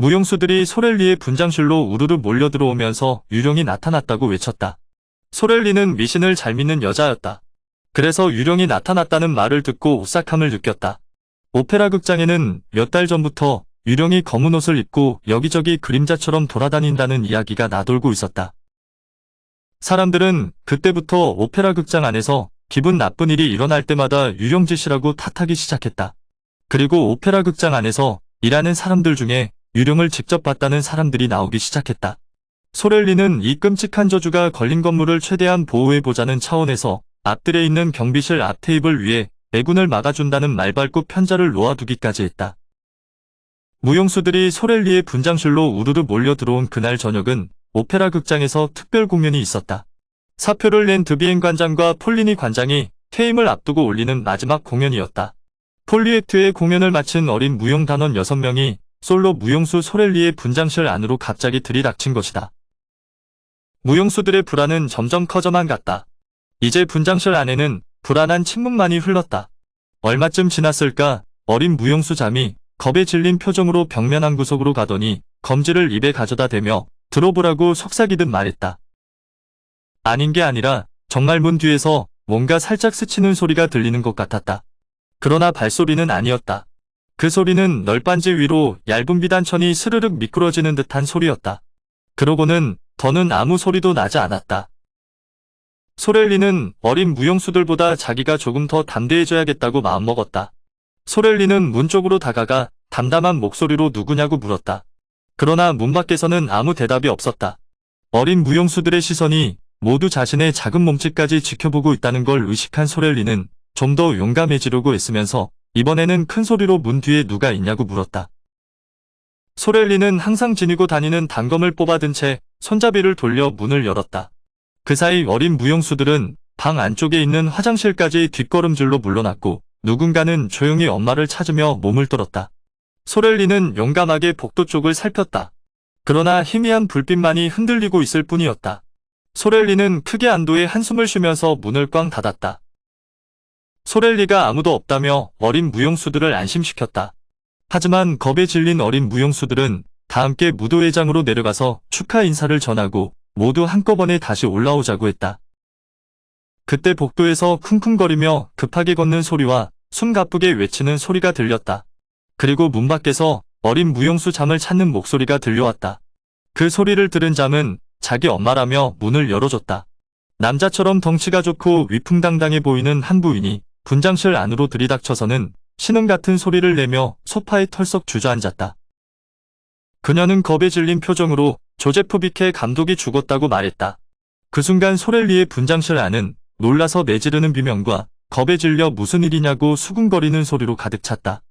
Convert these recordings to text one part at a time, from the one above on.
무용수들이 소렐리의 분장실로 우르르 몰려들어오면서 유령이 나타났다고 외쳤다. 소렐리는 미신을 잘 믿는 여자였다. 그래서 유령이 나타났다는 말을 듣고 오싹함을 느꼈다. 오페라 극장에는 몇 달 전부터 유령이 검은 옷을 입고 여기저기 그림자처럼 돌아다닌다는 이야기가 나돌고 있었다. 사람들은 그때부터 오페라 극장 안에서 기분 나쁜 일이 일어날 때마다 유령짓이라고 탓하기 시작했다. 그리고 오페라 극장 안에서 일하는 사람들 중에 유령을 직접 봤다는 사람들이 나오기 시작했다. 소렐리는 이 끔찍한 저주가 걸린 건물을 최대한 보호해보자는 차원에서 앞뜰에 있는 경비실 앞 테이블 위에 애군을 막아준다는 말발굽 편자를 놓아두기까지 했다. 무용수들이 소렐리의 분장실로 우르르 몰려 들어온 그날 저녁은 오페라 극장에서 특별 공연이 있었다. 사표를 낸 드비엔 관장과 폴리니 관장이 퇴임을 앞두고 올리는 마지막 공연이었다. 폴리에트의 공연을 마친 어린 무용단원 6명이 솔로 무용수 소렐리의 분장실 안으로 갑자기 들이닥친 것이다. 무용수들의 불안은 점점 커져만 갔다. 이제 분장실 안에는 불안한 침묵만이 흘렀다. 얼마쯤 지났을까 어린 무용수 잠이 겁에 질린 표정으로 벽면 한 구석으로 가더니 검지를 입에 가져다 대며 들어보라고 속삭이듯 말했다. 아닌 게 아니라 정말 문 뒤에서 뭔가 살짝 스치는 소리가 들리는 것 같았다. 그러나 발소리는 아니었다. 그 소리는 널빤지 위로 얇은 비단천이 스르륵 미끄러지는 듯한 소리였다. 그러고는 더는 아무 소리도 나지 않았다. 소렐리는 어린 무용수들보다 자기가 조금 더 담대해져야겠다고 마음먹었다. 소렐리는 문 쪽으로 다가가 담담한 목소리로 누구냐고 물었다. 그러나 문 밖에서는 아무 대답이 없었다. 어린 무용수들의 시선이 모두 자신의 작은 몸집까지 지켜보고 있다는 걸 의식한 소렐리는 좀 더 용감해지려고 애쓰면서 이번에는 큰 소리로 문 뒤에 누가 있냐고 물었다. 소렐리는 항상 지니고 다니는 단검을 뽑아든 채 손잡이를 돌려 문을 열었다. 그 사이 어린 무용수들은 방 안쪽에 있는 화장실까지 뒷걸음질로 물러났고 누군가는 조용히 엄마를 찾으며 몸을 떨었다. 소렐리는 용감하게 복도 쪽을 살폈다. 그러나 희미한 불빛만이 흔들리고 있을 뿐이었다. 소렐리는 크게 안도의 한숨을 쉬면서 문을 꽝 닫았다. 소렐리가 아무도 없다며 어린 무용수들을 안심시켰다. 하지만 겁에 질린 어린 무용수들은 다 함께 무도회장으로 내려가서 축하 인사를 전하고 모두 한꺼번에 다시 올라오자고 했다. 그때 복도에서 쿵쿵거리며 급하게 걷는 소리와 숨가쁘게 외치는 소리가 들렸다. 그리고 문 밖에서 어린 무용수 잠을 찾는 목소리가 들려왔다. 그 소리를 들은 잠은 자기 엄마라며 문을 열어줬다. 남자처럼 덩치가 좋고 위풍당당해 보이는 한 부인이 분장실 안으로 들이닥쳐서는 신음 같은 소리를 내며 소파에 털썩 주저앉았다. 그녀는 겁에 질린 표정으로 조제프 비케 감독이 죽었다고 말했다. 그 순간 소렐리의 분장실 안은 놀라서 내지르는 비명과 겁에 질려 무슨 일이냐고 수군거리는 소리로 가득 찼다.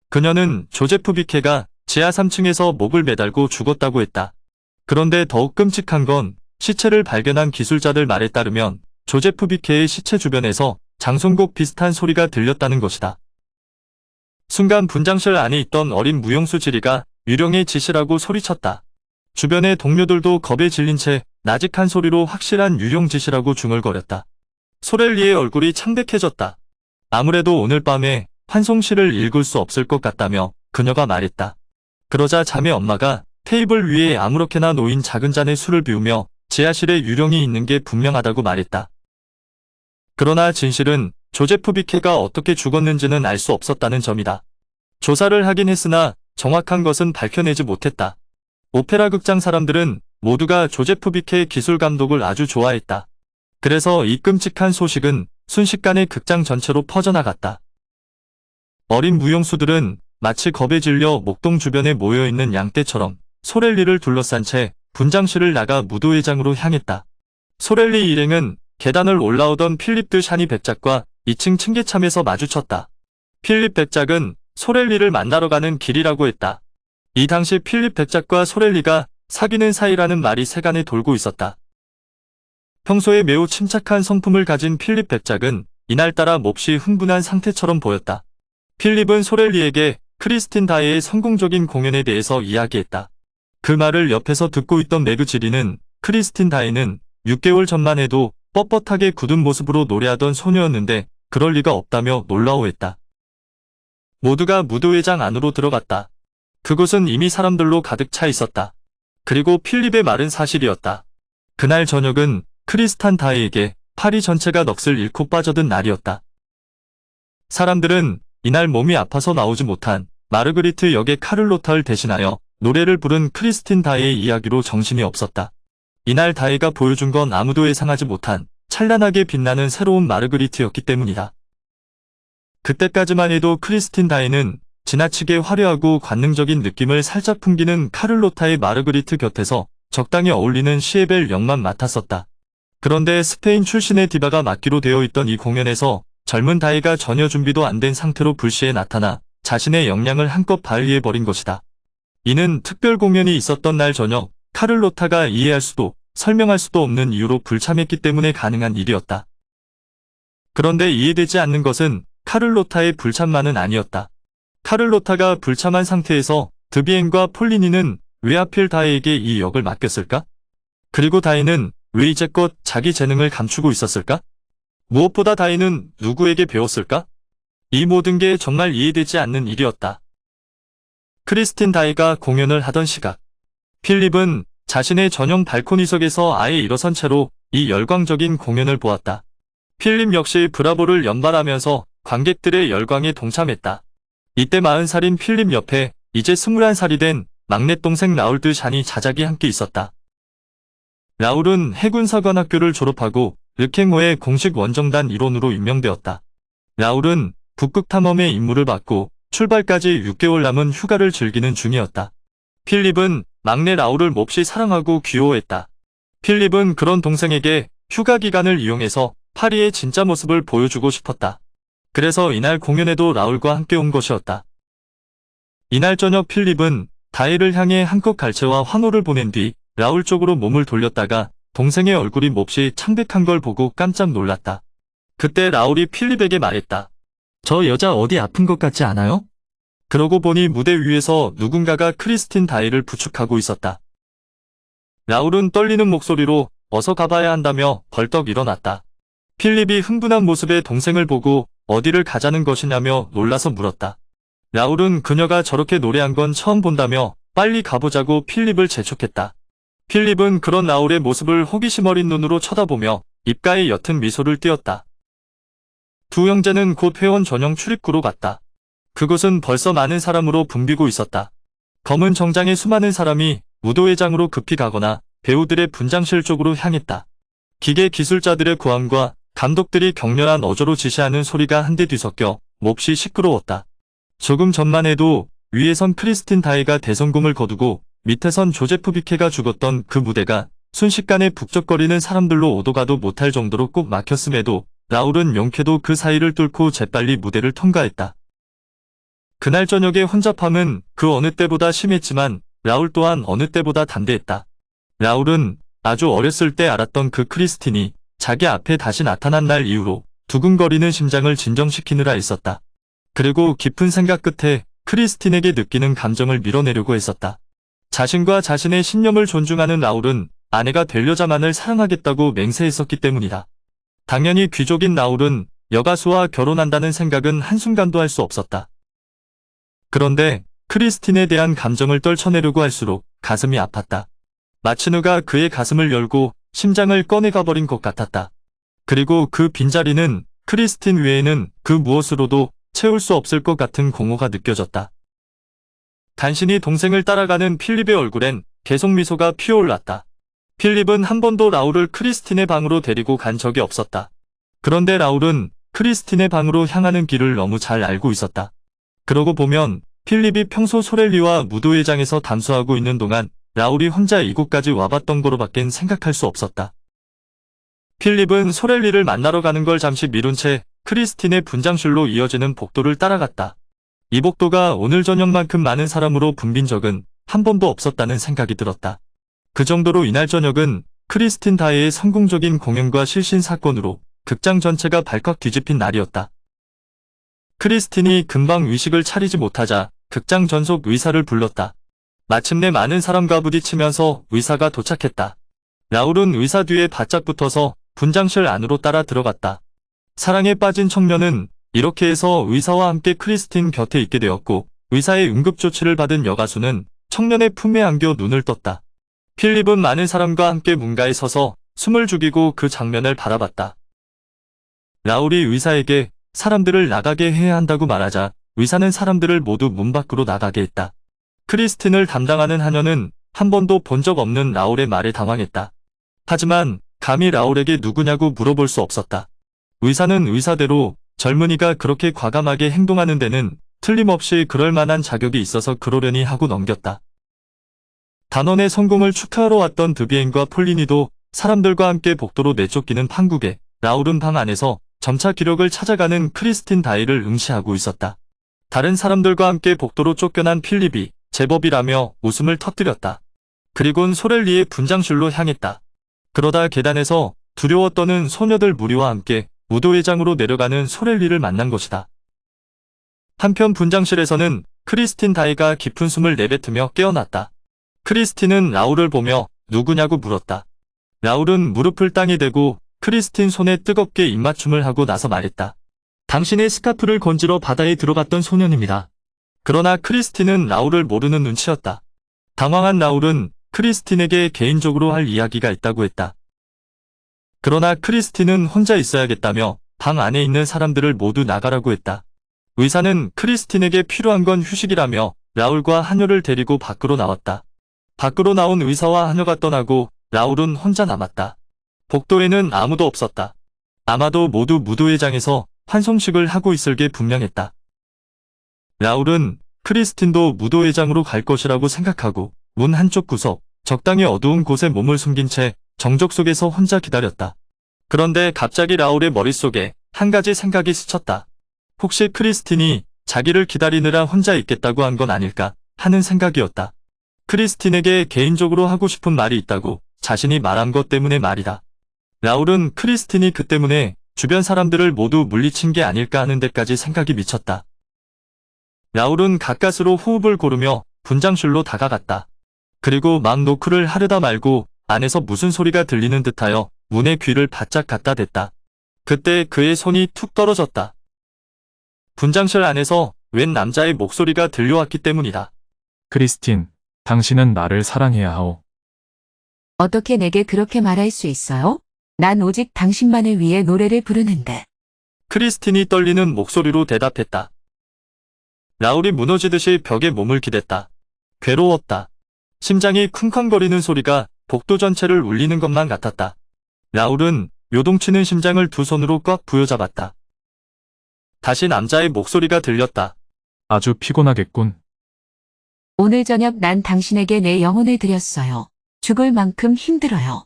그녀는 조제프 비케가 지하 3층에서 목을 매달고 죽었다고 했다. 그런데 더욱 끔찍한 건 시체를 발견한 기술자들 말에 따르면 조제프 비케의 시체 주변에서 장송곡 비슷한 소리가 들렸다는 것이다. 순간 분장실 안에 있던 어린 무용수 지리가 유령의 짓이라고 소리쳤다. 주변의 동료들도 겁에 질린 채 나직한 소리로 확실한 유령 짓이라고 중얼거렸다. 소렐리의 얼굴이 창백해졌다. 아무래도 오늘 밤에 환송시를 읽을 수 없을 것 같다며 그녀가 말했다. 그러자 자매 엄마가 테이블 위에 아무렇게나 놓인 작은 잔에 술을 비우며 지하실에 유령이 있는 게 분명하다고 말했다. 그러나 진실은 조제프 비케가 어떻게 죽었는지는 알 수 없었다는 점이다. 조사를 하긴 했으나 정확한 것은 밝혀내지 못했다. 오페라 극장 사람들은 모두가 조제프 비케 기술 감독을 아주 좋아했다. 그래서 이 끔찍한 소식은 순식간에 극장 전체로 퍼져나갔다. 어린 무용수들은 마치 겁에 질려 목동 주변에 모여있는 양떼처럼 소렐리를 둘러싼 채 분장실을 나가 무도회장으로 향했다. 소렐리 일행은 계단을 올라오던 필립 드 샤니 백작과 2층 층계참에서 마주쳤다. 필립 백작은 소렐리를 만나러 가는 길이라고 했다. 이 당시 필립 백작과 소렐리가 사귀는 사이라는 말이 세간에 돌고 있었다. 평소에 매우 침착한 성품을 가진 필립 백작은 이날따라 몹시 흥분한 상태처럼 보였다. 필립은 소렐리에게 크리스틴 다이의 성공적인 공연에 대해서 이야기했다. 그 말을 옆에서 듣고 있던 매그 지리는 크리스틴 다이는 6개월 전만 해도 뻣뻣하게 굳은 모습으로 노래하던 소녀였는데 그럴 리가 없다며 놀라워했다. 모두가 무도회장 안으로 들어갔다. 그곳은 이미 사람들로 가득 차 있었다. 그리고 필립의 말은 사실이었다. 그날 저녁은 크리스탄 다이에게 파리 전체가 넋을 잃고 빠져든 날이었다. 사람들은 이날 몸이 아파서 나오지 못한 마르그리트 역의 카를로타를 대신하여 노래를 부른 크리스틴 다이의 이야기로 정신이 없었다. 이날 다이가 보여준 건 아무도 예상하지 못한 찬란하게 빛나는 새로운 마르그리트였기 때문이다. 그때까지만 해도 크리스틴 다이는 지나치게 화려하고 관능적인 느낌을 살짝 풍기는 카를로타의 마르그리트 곁에서 적당히 어울리는 시에벨 역만 맡았었다. 그런데 스페인 출신의 디바가 맡기로 되어 있던 이 공연에서 젊은 다이가 전혀 준비도 안 된 상태로 불시에 나타나 자신의 역량을 한껏 발휘해버린 것이다. 이는 특별 공연이 있었던 날 저녁 카를로타가 이해할 수도 설명할 수도 없는 이유로 불참했기 때문에 가능한 일이었다. 그런데 이해되지 않는 것은 카를로타의 불참만은 아니었다. 카를로타가 불참한 상태에서 드비엔과 폴리니는 왜 하필 다이에게 이 역을 맡겼을까? 그리고 다이는 왜 이제껏 자기 재능을 감추고 있었을까? 무엇보다 다이는 누구에게 배웠을까? 이 모든 게 정말 이해되지 않는 일이었다. 크리스틴 다이가 공연을 하던 시각, 필립은 자신의 전용 발코니석에서 아예 일어선 채로 이 열광적인 공연을 보았다. 필립 역시 브라보를 연발하면서 관객들의 열광에 동참했다. 이때 40살인 필립 옆에 이제 21살이 된 막내 동생 라울 드 샨이 자작이 함께 있었다. 라울은 해군사관학교를 졸업하고 르캥호의 공식 원정단 일원으로 임명되었다. 라울은 북극 탐험의 임무를 받고 출발까지 6개월 남은 휴가를 즐기는 중이었다. 필립은 막내 라울을 몹시 사랑하고 귀여워했다. 필립은 그런 동생에게 휴가 기간을 이용해서 파리의 진짜 모습을 보여주고 싶었다. 그래서 이날 공연에도 라울과 함께 온 것이었다. 이날 저녁 필립은 다이를 향해 한껏 갈채와 환호를 보낸 뒤 라울 쪽으로 몸을 돌렸다가 동생의 얼굴이 몹시 창백한 걸 보고 깜짝 놀랐다. 그때 라울이 필립에게 말했다. 저 여자 어디 아픈 것 같지 않아요? 그러고 보니 무대 위에서 누군가가 크리스틴 다이를 부축하고 있었다. 라울은 떨리는 목소리로 어서 가봐야 한다며 벌떡 일어났다. 필립이 흥분한 모습의 동생을 보고 어디를 가자는 것이냐며 놀라서 물었다. 라울은 그녀가 저렇게 노래한 건 처음 본다며 빨리 가보자고 필립을 재촉했다. 필립은 그런 라울의 모습을 호기심 어린 눈으로 쳐다보며 입가에 옅은 미소를 띄었다. 두 형제는 곧 회원 전용 출입구로 갔다. 그곳은 벌써 많은 사람으로 붐비고 있었다. 검은 정장의 수많은 사람이 무도회장으로 급히 가거나 배우들의 분장실 쪽으로 향했다. 기계 기술자들의 고함과 감독들이 격렬한 어조로 지시하는 소리가 한데 뒤섞여 몹시 시끄러웠다. 조금 전만 해도 위에선 크리스틴 다이가 대성공을 거두고 밑에선 조제프 비케가 죽었던 그 무대가 순식간에 북적거리는 사람들로 오도 가도 못할 정도로 꼭 막혔음에도 라울은 명쾌도 그 사이를 뚫고 재빨리 무대를 통과했다. 그날 저녁의 혼잡함은 그 어느 때보다 심했지만 라울 또한 어느 때보다 담대했다. 라울은 아주 어렸을 때 알았던 그 크리스틴이 자기 앞에 다시 나타난 날 이후로 두근거리는 심장을 진정시키느라 애썼다. 그리고 깊은 생각 끝에 크리스틴에게 느끼는 감정을 밀어내려고 했었다. 자신과 자신의 신념을 존중하는 라울은 아내가 될 여자만을 사랑하겠다고 맹세했었기 때문이다. 당연히 귀족인 라울은 여가수와 결혼한다는 생각은 한순간도 할 수 없었다. 그런데 크리스틴에 대한 감정을 떨쳐내려고 할수록 가슴이 아팠다. 마치 누가 그의 가슴을 열고 심장을 꺼내가버린 것 같았다. 그리고 그 빈자리는 크리스틴 외에는 그 무엇으로도 채울 수 없을 것 같은 공허가 느껴졌다. 간신히 동생을 따라가는 필립의 얼굴엔 계속 미소가 피어올랐다. 필립은 한 번도 라울을 크리스틴의 방으로 데리고 간 적이 없었다. 그런데 라울은 크리스틴의 방으로 향하는 길을 너무 잘 알고 있었다. 그러고 보면 필립이 평소 소렐리와 무도회장에서 담수하고 있는 동안 라울이 혼자 이곳까지 와봤던 거로밖엔 생각할 수 없었다. 필립은 소렐리를 만나러 가는 걸 잠시 미룬 채 크리스틴의 분장실로 이어지는 복도를 따라갔다. 이 복도가 오늘 저녁만큼 많은 사람으로 붐빈 적은 한 번도 없었다는 생각이 들었다. 그 정도로 이날 저녁은 크리스틴 다이의 성공적인 공연과 실신 사건으로 극장 전체가 발칵 뒤집힌 날이었다. 크리스틴이 금방 의식을 차리지 못하자 극장 전속 의사를 불렀다. 마침내 많은 사람과 부딪히면서 의사가 도착했다. 라울은 의사 뒤에 바짝 붙어서 분장실 안으로 따라 들어갔다. 사랑에 빠진 청년은 이렇게 해서 의사와 함께 크리스틴 곁에 있게 되었고 의사의 응급조치를 받은 여가수는 청년의 품에 안겨 눈을 떴다. 필립은 많은 사람과 함께 문가에 서서 숨을 죽이고 그 장면을 바라봤다. 라울이 의사에게 사람들을 나가게 해야 한다고 말하자 의사는 사람들을 모두 문 밖으로 나가게 했다. 크리스틴을 담당하는 하녀는 한 번도 본 적 없는 라울의 말에 당황했다. 하지만 감히 라울에게 누구냐고 물어볼 수 없었다. 의사는 의사대로 젊은이가 그렇게 과감하게 행동하는 데는 틀림없이 그럴 만한 자격이 있어서 그러려니 하고 넘겼다. 단원의 성공을 축하하러 왔던 드비엔과 폴리니도 사람들과 함께 복도로 내쫓기는 판국에 라울은 방 안에서 점차 기력을 찾아가는 크리스틴 다이를 응시하고 있었다. 다른 사람들과 함께 복도로 쫓겨난 필립이 제법이라며 웃음을 터뜨렸다. 그리곤 소렐리의 분장실로 향했다. 그러다 계단에서 두려워 떠는 소녀들 무리와 함께 무도회장으로 내려가는 소렐리를 만난 것이다. 한편 분장실에서는 크리스틴 다이가 깊은 숨을 내뱉으며 깨어났다. 크리스틴은 라울을 보며 누구냐고 물었다. 라울은 무릎을 땅에 대고 크리스틴 손에 뜨겁게 입맞춤을 하고 나서 말했다. 당신의 스카프를 건지러 바다에 들어갔던 소년입니다. 그러나 크리스틴은 라울을 모르는 눈치였다. 당황한 라울은 크리스틴에게 개인적으로 할 이야기가 있다고 했다. 그러나 크리스틴은 혼자 있어야겠다며 방 안에 있는 사람들을 모두 나가라고 했다. 의사는 크리스틴에게 필요한 건 휴식이라며 라울과 하녀를 데리고 밖으로 나왔다. 밖으로 나온 의사와 하녀가 떠나고 라울은 혼자 남았다. 복도에는 아무도 없었다. 아마도 모두 무도회장에서 환송식을 하고 있을 게 분명했다. 라울은 크리스틴도 무도회장으로 갈 것이라고 생각하고 문 한쪽 구석, 적당히 어두운 곳에 몸을 숨긴 채 정적 속에서 혼자 기다렸다. 그런데 갑자기 라울의 머릿속에 한 가지 생각이 스쳤다. 혹시 크리스틴이 자기를 기다리느라 혼자 있겠다고 한 건 아닐까 하는 생각이었다. 크리스틴에게 개인적으로 하고 싶은 말이 있다고 자신이 말한 것 때문에 말이다. 라울은 크리스틴이 그 때문에 주변 사람들을 모두 물리친 게 아닐까 하는 데까지 생각이 미쳤다. 라울은 가까스로 호흡을 고르며 분장실로 다가갔다. 그리고 막 노크를 하려다 말고 안에서 무슨 소리가 들리는 듯하여 문에 귀를 바짝 갖다 댔다. 그때 그의 손이 툭 떨어졌다. 분장실 안에서 웬 남자의 목소리가 들려왔기 때문이다. 크리스틴, 당신은 나를 사랑해야 하오. 어떻게 내게 그렇게 말할 수 있어요? 난 오직 당신만을 위해 노래를 부르는데. 크리스틴이 떨리는 목소리로 대답했다. 라울이 무너지듯이 벽에 몸을 기댔다. 괴로웠다. 심장이 쿵쾅거리는 소리가 복도 전체를 울리는 것만 같았다. 라울은 요동치는 심장을 두 손으로 꽉 부여잡았다. 다시 남자의 목소리가 들렸다. 아주 피곤하겠군. 오늘 저녁 난 당신에게 내 영혼을 드렸어요. 죽을 만큼 힘들어요.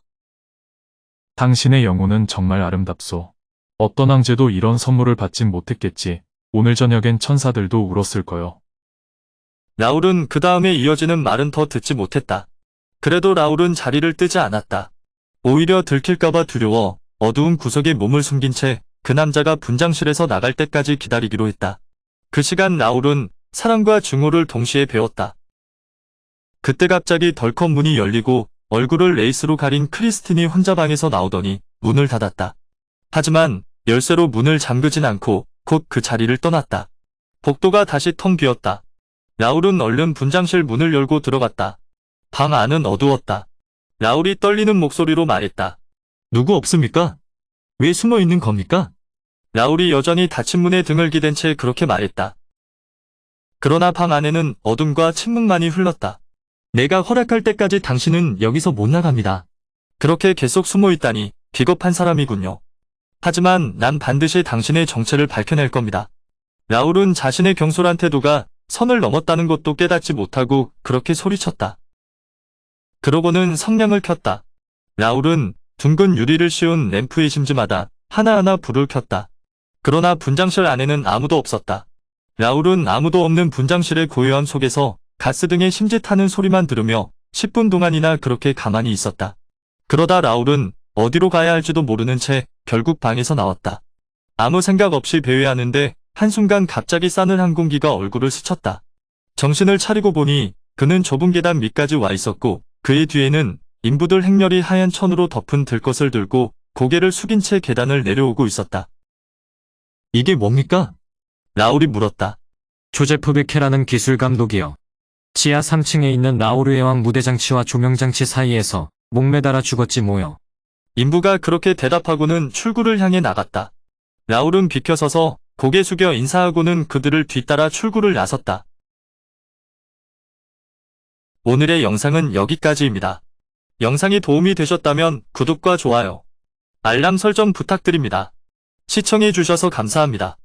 당신의 영혼은 정말 아름답소. 어떤 황제도 이런 선물을 받진 못했겠지. 오늘 저녁엔 천사들도 울었을 거요. 라울은 그 다음에 이어지는 말은 더 듣지 못했다. 그래도 라울은 자리를 뜨지 않았다. 오히려 들킬까봐 두려워 어두운 구석에 몸을 숨긴 채 그 남자가 분장실에서 나갈 때까지 기다리기로 했다. 그 시간 라울은 사랑과 증오를 동시에 배웠다. 그때 갑자기 덜컥 문이 열리고 얼굴을 레이스로 가린 크리스틴이 혼자 방에서 나오더니 문을 닫았다. 하지만 열쇠로 문을 잠그진 않고 곧 그 자리를 떠났다. 복도가 다시 텅 비었다. 라울은 얼른 분장실 문을 열고 들어갔다. 방 안은 어두웠다. 라울이 떨리는 목소리로 말했다. 누구 없습니까? 왜 숨어 있는 겁니까? 라울이 여전히 닫힌 문에 등을 기댄 채 그렇게 말했다. 그러나 방 안에는 어둠과 침묵만이 흘렀다. 내가 허락할 때까지 당신은 여기서 못 나갑니다. 그렇게 계속 숨어 있다니 비겁한 사람이군요. 하지만 난 반드시 당신의 정체를 밝혀낼 겁니다. 라울은 자신의 경솔한 태도가 선을 넘었다는 것도 깨닫지 못하고 그렇게 소리쳤다. 그러고는 성냥을 켰다. 라울은 둥근 유리를 씌운 램프에 심지마다 하나하나 불을 켰다. 그러나 분장실 안에는 아무도 없었다. 라울은 아무도 없는 분장실의 고요함 속에서 가스 등의 심짓하는 소리만 들으며 10분 동안이나 그렇게 가만히 있었다. 그러다 라울은 어디로 가야 할지도 모르는 채 결국 방에서 나왔다. 아무 생각 없이 배회하는데 한순간 갑자기 싸늘한 공기가 얼굴을 스쳤다. 정신을 차리고 보니 그는 좁은 계단 밑까지 와 있었고 그의 뒤에는 인부들 행렬이 하얀 천으로 덮은 들것을 들고 고개를 숙인 채 계단을 내려오고 있었다. 이게 뭡니까? 라울이 물었다. 조제프 베케라는 기술 감독이요. 지하 3층에 있는 라오르의 왕 무대장치와 조명장치 사이에서 목매달아 죽었지 뭐요. 인부가 그렇게 대답하고는 출구를 향해 나갔다. 라울은 비켜서서 고개 숙여 인사하고는 그들을 뒤따라 출구를 나섰다. 오늘의 영상은 여기까지입니다. 영상이 도움이 되셨다면 구독과 좋아요, 알람 설정 부탁드립니다. 시청해주셔서 감사합니다.